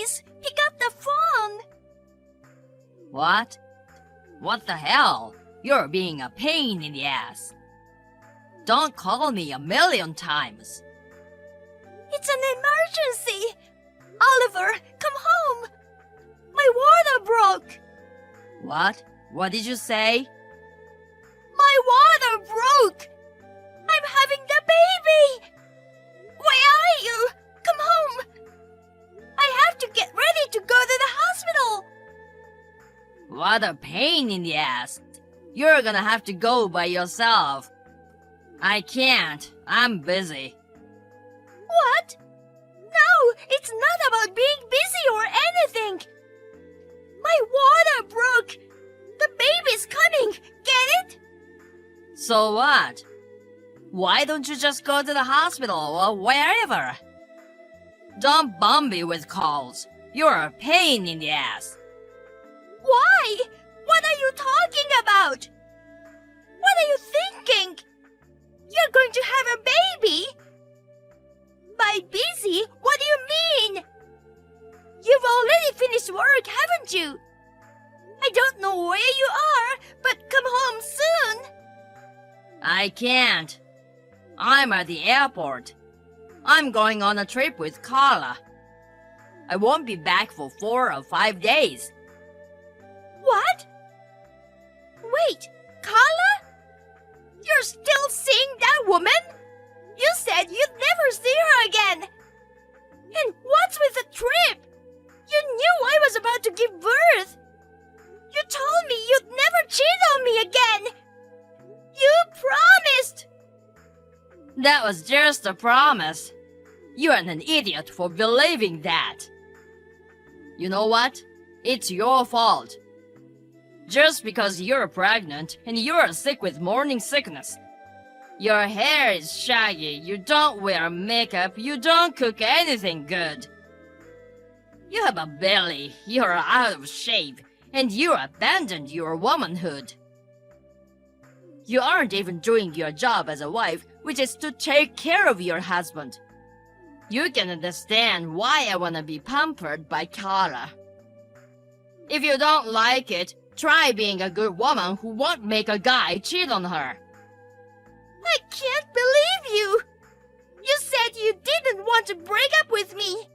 Please, pick up the phone. What? What the hell? You're being a pain in the ass. Don't call me a million times. It's an emergency. Oliver, come home. My water broke. What? What did you say? My water broke. I'm having the baby. Where are you? Come home. I have to get ready to go to the hospital. What a pain in the ass. You're gonna have to go by yourself. I can't. I'm busy. What? No, it's not about being busy or anything. My water broke. The baby's coming. Get it? So what? Why don't you just go to the hospital or wherever? Don't bomb me with calls. You're a pain in the ass. Why? What are you talking about? What are you thinking? You're going to have a baby? By busy, what do you mean? You've already finished work, haven't you? I don't know where you are, but come home soon. I can't. I'm at the airport. I'm going on a trip with Carla. I won't be back for 4 or 5 days. What? Wait, Carla? You're still seeing that woman? You said you'd never see her again. And what's with the trip? You knew I was about to give birth. You told me you'd never cheat on me again. You promised. That was just a promise. You're an idiot for believing that. You know what? It's your fault. Just because you're pregnant and you're sick with morning sickness. Your hair is shaggy, you don't wear makeup, you don't cook anything good. You have a belly, you're out of shape, and you abandoned your womanhood. You aren't even doing your job as a wife, which is to take care of your husband. You can understand why I wanna be pampered by Carla. If you don't like it, try being a good woman who won't make a guy cheat on her. I can't believe you. You said you didn't want to break up with me.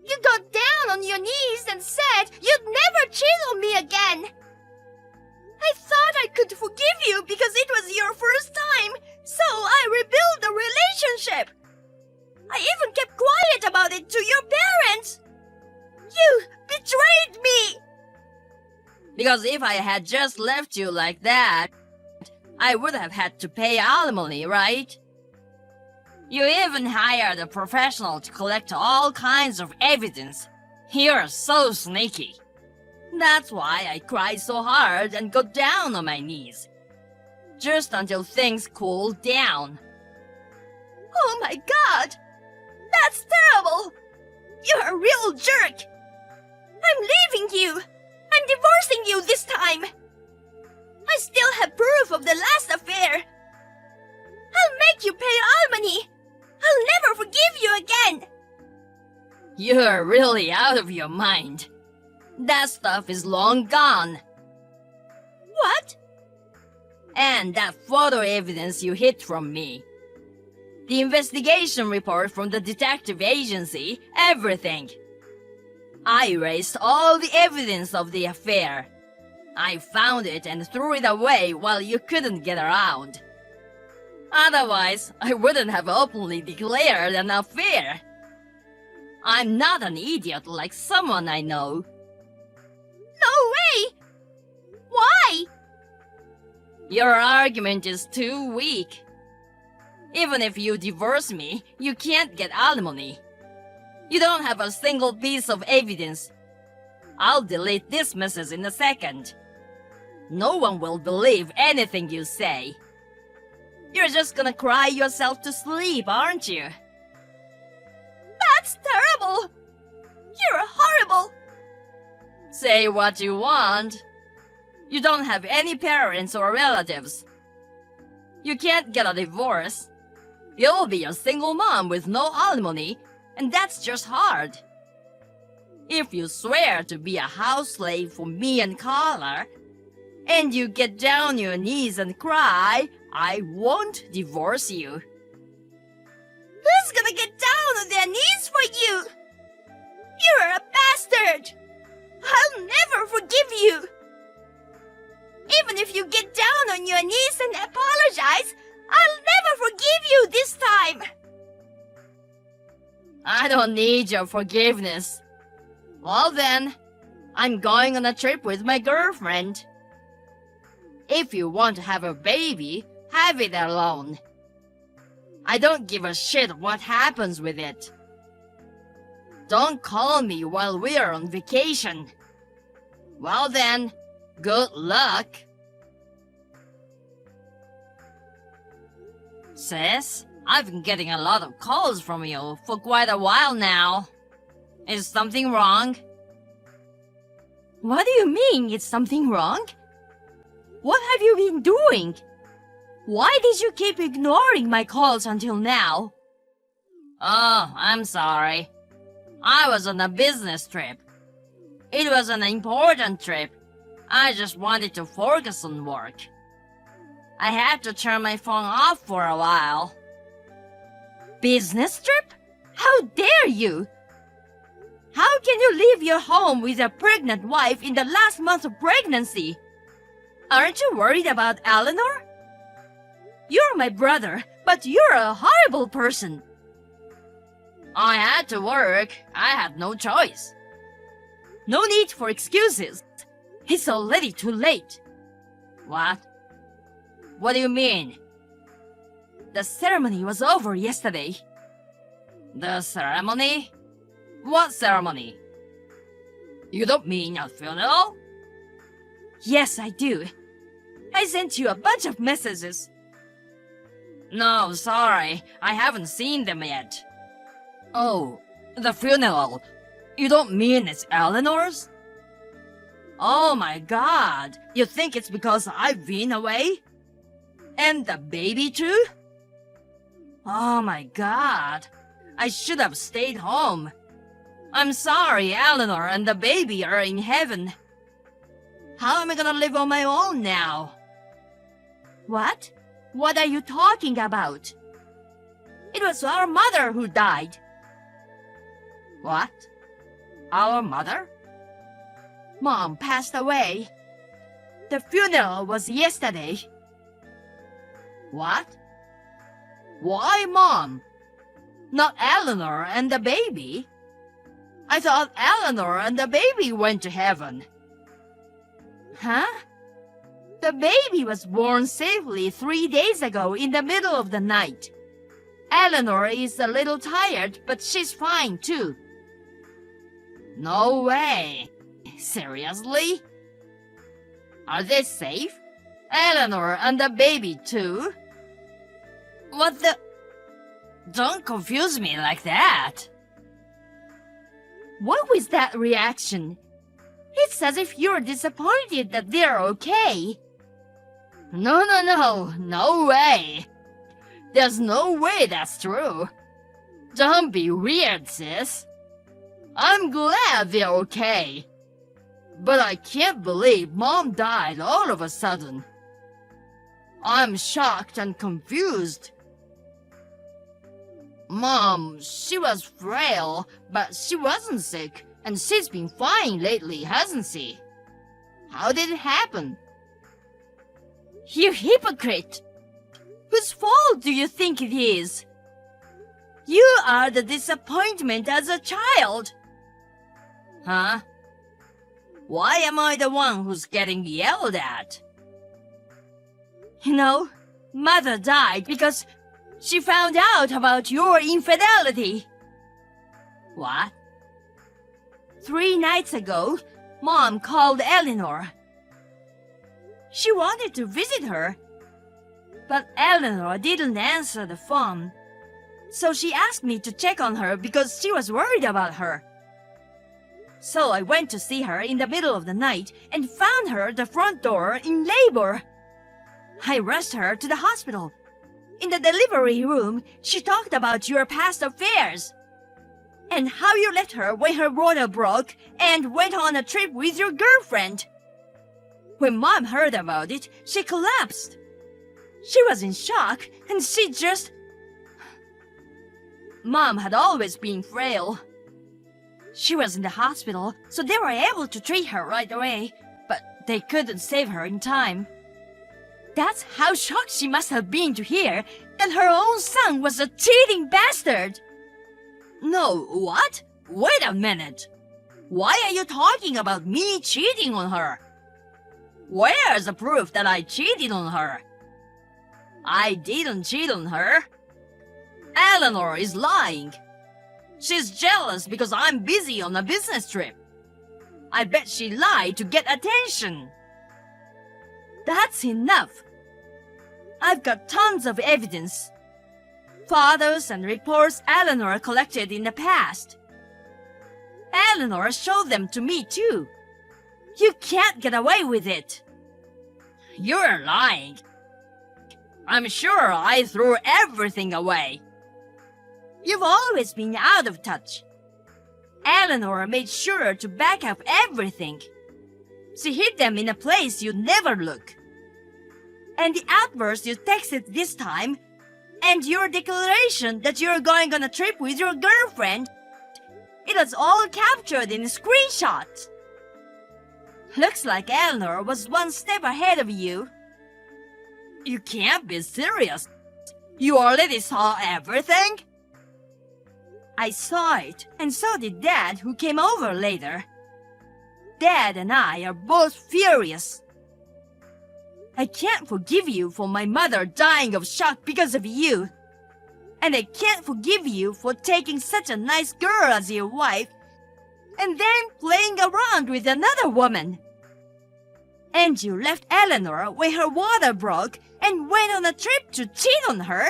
You got down on your knees and said you'd never cheat on me again. I thought I could forgive you because it was your first time, so I rebuilt the relationship. I even kept quiet about it to your parents. You betrayed me. Because if I had just left you like that, I would have had to pay alimony, right? You even hired a professional to collect all kinds of evidence. You're so sneaky. That's why I cried so hard and got down on my knees. Just until things cooled down. Oh my God! That's terrible! You're a real jerk! I'm leaving you! I'm divorcing you this time! I still have proof of the last affair! I'll make you pay alimony! I'll never forgive you again! You're really out of your mind. That stuff is long gone. What? And that photo evidence you hid from me. The investigation report from the detective agency, everything. I erased all the evidence of the affair. I found it and threw it away while you couldn't get around. Otherwise, I wouldn't have openly declared an affair. I'm not an idiot like someone I know. No way! Why? Your argument is too weak. Even if you divorce me, you can't get alimony. You don't have a single piece of evidence. I'll delete this message in a second. No one will believe anything you say. You're just gonna cry yourself to sleep, aren't you? That's terrible! You're horrible! Say what you want. You don't have any parents or relatives. You can't get a divorce. You'll be a single mom with no alimony, and that's just hard. If you swear to be a house slave for me and Carla, and you get down on your knees and cry, I won't divorce you. Who's gonna get down on their knees for you? You're a bastard! I'll never forgive you! Even if you get down on your knees and apologize, I'll never forgive you this time! I don't need your forgiveness. Well then, I'm going on a trip with my girlfriend. If you want to have a baby, have it alone. I don't give a shit what happens with it. Don't call me while we're on vacation. Well then, good luck. Sis, I've been getting a lot of calls from you for quite a while now. Is something wrong? What do you mean, it's something wrong? What have you been doing? Why did you keep ignoring my calls until now? Oh, I'm sorry. I was on a business trip. It was an important trip. I just wanted to focus on work. I had to turn my phone off for a while. Business trip? How dare you? How can you leave your home with a pregnant wife in the last month of pregnancy? Aren't you worried about Eleanor? You're my brother, but you're a horrible person. I had to work. I had no choice. No need for excuses. It's already too late. What? What do you mean? The ceremony was over yesterday. The ceremony? What ceremony? You don't mean a funeral? Yes, I do. I sent you a bunch of messages. No, sorry. I haven't seen them yet. Oh, the funeral. You don't mean it's Eleanor's? Oh my god. You think it's because I've been away? And the baby too? Oh my god. I should have stayed home. I'm sorry, Eleanor and the baby are in heaven. How am I gonna live on my own now? What? What are you talking about? It was our mother who died. What? Our mother? Mom passed away. The funeral was yesterday. What? Why Mom? Not Eleanor and the baby? I thought Eleanor and the baby went to heaven. Huh? The baby was born safely 3 days ago in the middle of the night. Eleanor is a little tired, but she's fine too. No way. Seriously? Are they safe? Eleanor and the baby too? What the? Don't confuse me like that. What was that reaction? It's as if you're disappointed that they're okay. No way. There's no way that's true. Don't be weird, sis. I'm glad they're okay. But I can't believe Mom died all of a sudden. I'm shocked and confused. Mom, she was frail, but she wasn't sick, and she's been fine lately, hasn't she? How did it happen? You hypocrite! Whose fault do you think it is? You are the disappointment as a child! Huh? Why am I the one who's getting yelled at? You know, Mother died because she found out about your infidelity. What? 3 nights ago, Mom called Eleanor. She wanted to visit her, but Eleanor didn't answer the phone. So she asked me to check on her because she was worried about her. So I went to see her in the middle of the night and found her at the front door in labor. I rushed her to the hospital. In the delivery room, she talked about your past affairs. And how you left her when her water broke and went on a trip with your girlfriend. When Mom heard about it, she collapsed. She was in shock and she just... Mom had always been frail. She was in the hospital, so they were able to treat her right away, but they couldn't save her in time. That's how shocked she must have been to hear that her own son was a cheating bastard. No, what? Wait a minute. Why are you talking about me cheating on her? Where's the proof that I cheated on her? I didn't cheat on her. Eleanor is lying. She's jealous because I'm busy on a business trip. I bet she lied to get attention. That's enough. I've got tons of evidence. Photos and reports Eleanor collected in the past. Eleanor showed them to me too. You can't get away with it. You're lying. I'm sure I threw everything away. You've always been out of touch. Eleanor made sure to back up everything. She hid them in a place you'd never look. And the outburst you texted this time, and your declaration that you're going on a trip with your girlfriend, it was all captured in screenshots. Looks like Eleanor was one step ahead of you. You can't be serious. You already saw everything? I saw it, and so did Dad, who came over later. Dad and I are both furious. I can't forgive you for my mother dying of shock because of you. And I can't forgive you for taking such a nice girl as your wife and then playing around with another woman. And you left Eleanor when her water broke and went on a trip to cheat on her.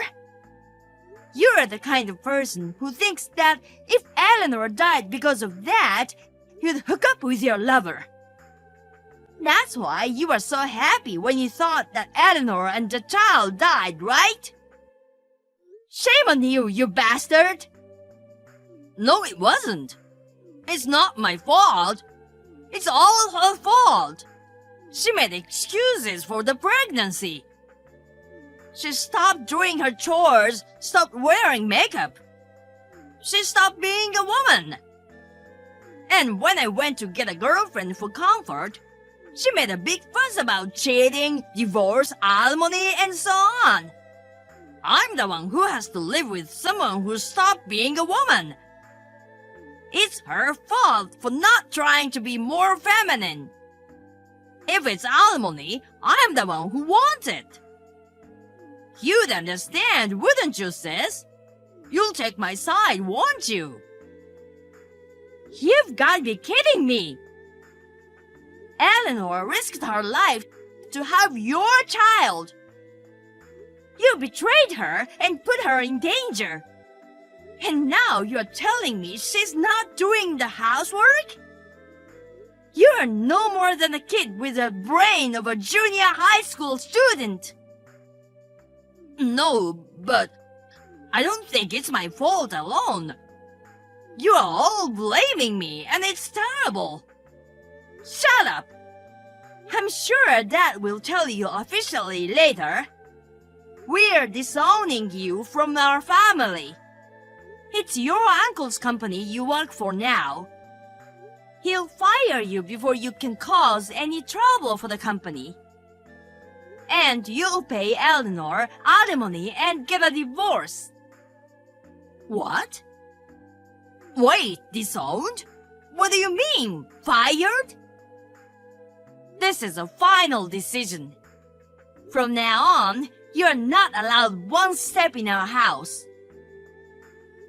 You're the kind of person who thinks that if Eleanor died because of that, you'd hook up with your lover. That's why you were so happy when you thought that Eleanor and the child died, right? Shame on you, you bastard! No, it wasn't. It's not my fault. It's all her fault. She made excuses for the pregnancy. She stopped doing her chores, stopped wearing makeup. She stopped being a woman. And when I went to get a girlfriend for comfort, she made a big fuss about cheating, divorce, alimony, and so on. I'm the one who has to live with someone who stopped being a woman. It's her fault for not trying to be more feminine. If it's alimony, I'm the one who wants it. You'd understand, wouldn't you, sis? You'll take my side, won't you? You've got to be kidding me! Eleanor risked her life to have your child. You betrayed her and put her in danger. And now you're telling me she's not doing the housework? You're no more than a kid with the brain of a junior high school student. No, but I don't think it's my fault alone. You are all blaming me, and it's terrible. Shut up! I'm sure Dad will tell you officially later. We're disowning you from our family. It's your uncle's company you work for now. He'll fire you before you can cause any trouble for the company. And you'll pay Eleanor alimony and get a divorce. What? Wait, disowned? What do you mean, fired? This is a final decision. From now on, you're not allowed one step in our house.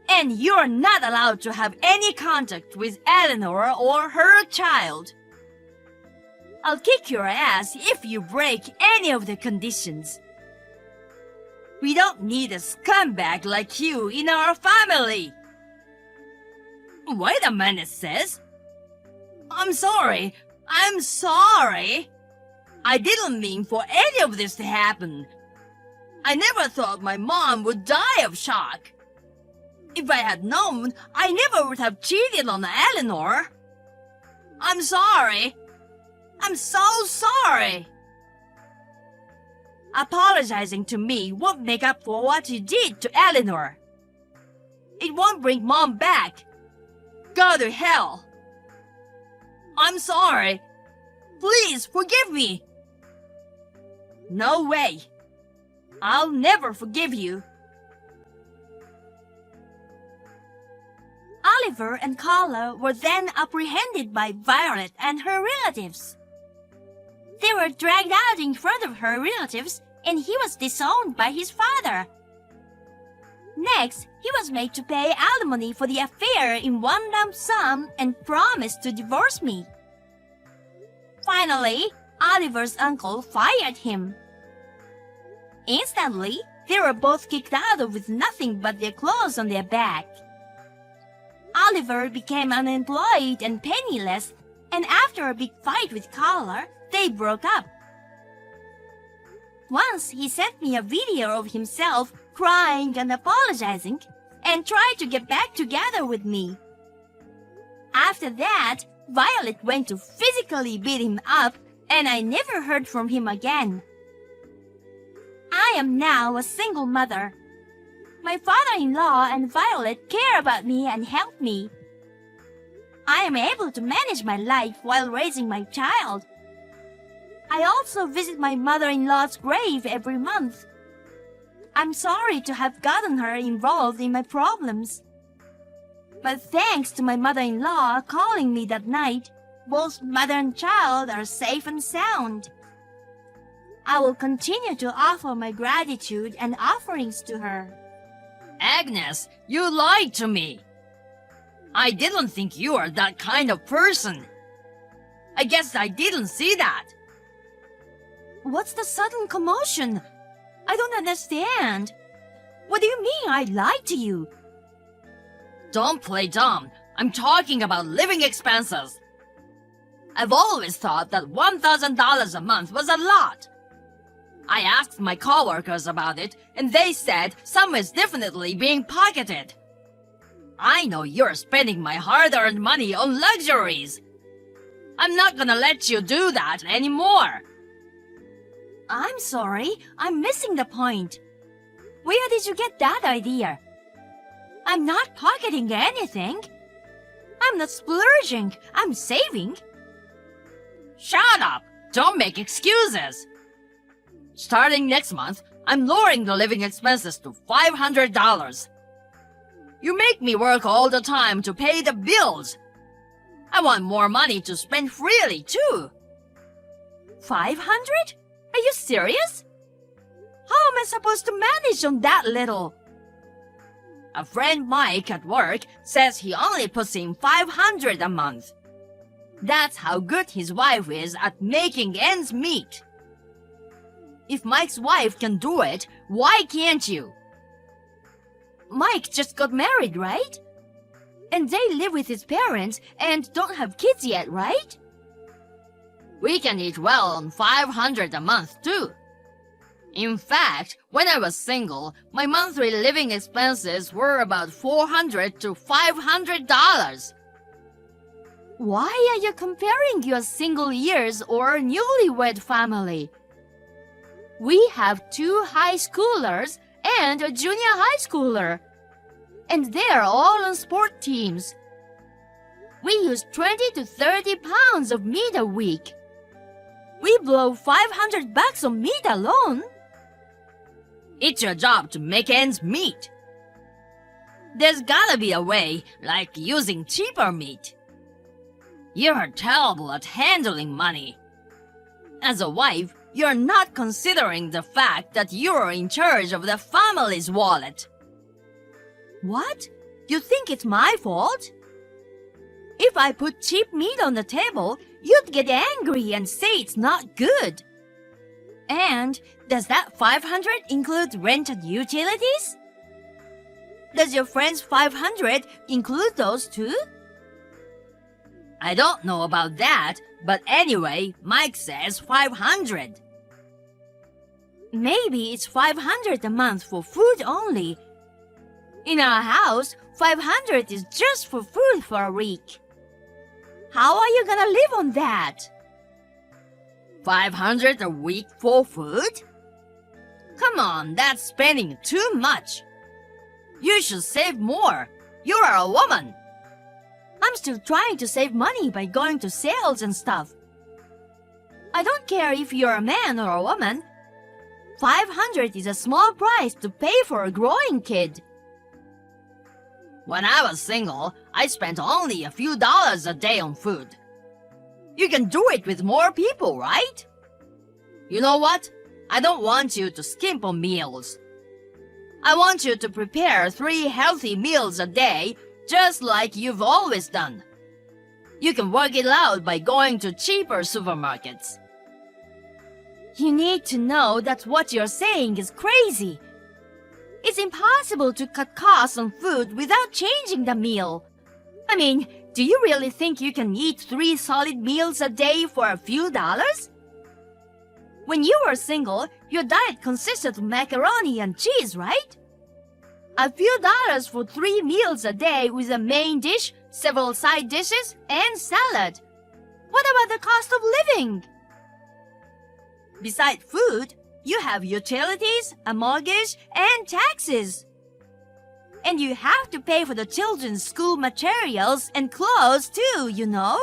And you're not allowed to have any contact with Eleanor or her child. I'll kick your ass if you break any of the conditions. We don't need a scumbag like you in our family. Wait a minute, sis. I'm sorry. I didn't mean for any of this to happen. I never thought my mom would die of shock. If I had known, I never would have cheated on Eleanor. I'm sorry. I'm so sorry. Apologizing to me won't make up for what you did to Eleanor. It won't bring Mom back. Go to hell. I'm sorry. Please forgive me. No way. I'll never forgive you. Oliver and Carla were then apprehended by Violet and her relatives. They were dragged out in front of her relatives, and he was disowned by his father. Next, he was made to pay alimony for the affair in one lump sum and promised to divorce me. Finally, Oliver's uncle fired him. Instantly, they were both kicked out with nothing but their clothes on their back. Oliver became unemployed and penniless, and after a big fight with Carla, they broke up. Once he sent me a video of himself crying and apologizing and tried to get back together with me. After that, Violet went to physically beat him up, and I never heard from him again. I am now a single mother. My father-in-law and Violet care about me and help me. I am able to manage my life while raising my child. I also visit my mother-in-law's grave every month. I'm sorry to have gotten her involved in my problems. But thanks to my mother-in-law calling me that night, both mother and child are safe and sound. I will continue to offer my gratitude and offerings to her. Agnes, you lied to me. I didn't think you were that kind of person. I guess I didn't see that. What's the sudden commotion? I don't understand. What do you mean I lied to you? Don't play dumb. I'm talking about living expenses. I've always thought that $1,000 a month was a lot. I asked my coworkers about it, and they said some is definitely being pocketed. I know you're spending my hard-earned money on luxuries. I'm not gonna let you do that anymore. I'm sorry, I'm missing the point. Where did you get that idea? I'm not pocketing anything. I'm not splurging, I'm saving. Shut up! Don't make excuses. Starting next month, I'm lowering the living expenses to $500. You make me work all the time to pay the bills. I want more money to spend freely, too. 500? Are you serious? How am I supposed to manage on that little? A friend Mike at work says he only puts in $500 a month. That's how good his wife is at making ends meet. If Mike's wife can do it, why can't you? Mike just got married, right? And they live with his parents and don't have kids yet, right? We can eat well on $500 a month, too. In fact, when I was single, my monthly living expenses were about $400 to $500. Why are you comparing your single years or newlywed family? We have 2 high schoolers and a junior high schooler. And they're all on sport teams. We use 20 to 30 pounds of meat a week. We blow $500 on meat alone. It's your job to make ends meet. There's gotta be a way, like using cheaper meat. You're terrible at handling money. As a wife, you're not considering the fact that you're in charge of the family's wallet. What? You think it's my fault? If I put cheap meat on the table, you'd get angry and say it's not good. And does that $500 include rent and utilities? Does your friend's $500 include those too? I don't know about that, but anyway, Mike says $500. Maybe it's $500 a month for food only. In our house, 500 is just for food for a week. How are you gonna live on that? 500 a week for food? Come on, that's spending too much. You should save more. You are a woman. I'm still trying to save money by going to sales and stuff. I don't care if you're a man or a woman. 500 is a small price to pay for a growing kid. When I was single, I spent only a few dollars a day on food. You can do it with more people, right? You know what? I don't want you to skimp on meals. I want you to prepare 3 healthy meals a day, just like you've always done. You can work it out by going to cheaper supermarkets. You need to know that what you're saying is crazy. It's impossible to cut costs on food without changing the meal. I mean, do you really think you can eat 3 solid meals a day for a few dollars? When you were single, your diet consisted of macaroni and cheese, right? A few dollars for 3 meals a day with a main dish, several side dishes, and salad. What about the cost of living? Besides food, you have utilities, a mortgage, and taxes. And you have to pay for the children's school materials and clothes too, you know?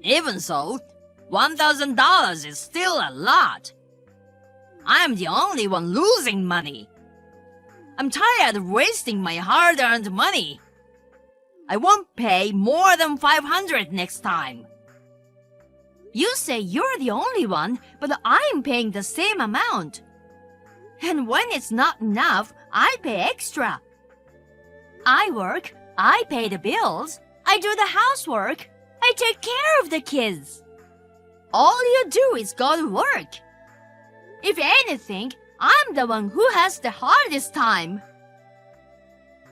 Even so, $1,000 is still a lot. I'm the only one losing money. I'm tired of wasting my hard-earned money. I won't pay more than $500 next time. You say you're the only one, but I'm paying the same amount. And when it's not enough, I pay extra. I work, I pay the bills, I do the housework, I take care of the kids. All you do is go to work. If anything, I'm the one who has the hardest time.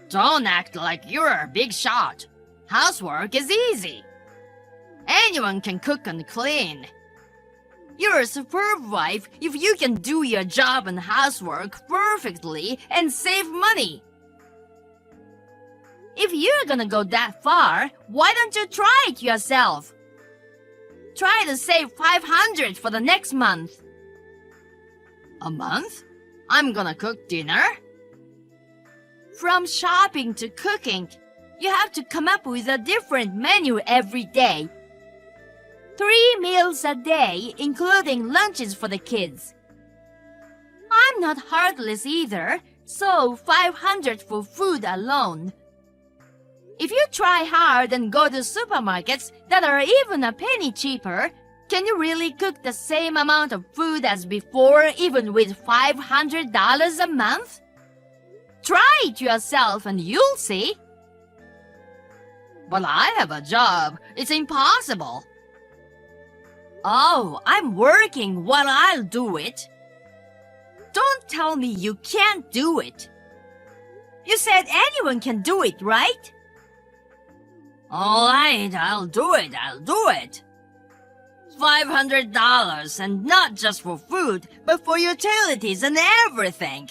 Don't act like you're a big shot. Housework is easy. Anyone can cook and clean. You're a superb wife if you can do your job and housework perfectly and save money. If you're gonna go that far, why don't you try it yourself? Try to save $500 for the next month. A month? I'm gonna cook dinner? From shopping to cooking, you have to come up with a different menu every day. 3 meals a day, including lunches for the kids. I'm not heartless either, so $500 for food alone. If you try hard and go to supermarkets that are even a penny cheaper, can you really cook the same amount of food as before even with $500 a month? Try it yourself and you'll see. But I have a job. It's impossible. Oh, I'm working while I'll do it. Don't tell me you can't do it. You said anyone can do it, right? All right, I'll do it. $500, and not just for food, but for utilities and everything.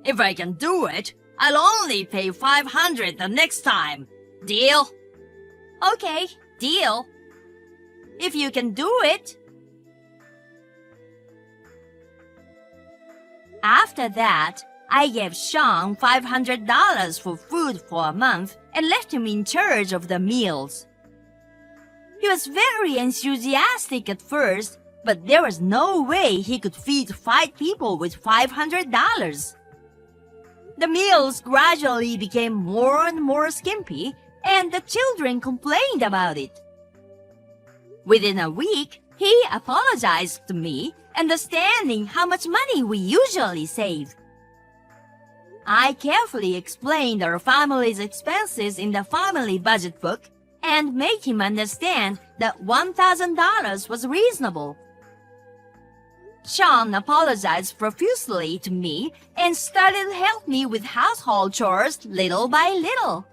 If I can do it, I'll only pay $500 the next time. Deal? Okay, deal. If you can do it. After that, I gave Sean $500 for food for a month and left him in charge of the meals. He was very enthusiastic at first, but there was no way he could feed 5 people with $500. The meals gradually became more and more skimpy, and the children complained about it. Within a week, he apologized to me, understanding how much money we usually save. I carefully explained our family's expenses in the family budget book and made him understand that $1,000 was reasonable. Sean apologized profusely to me and started to help me with household chores little by little.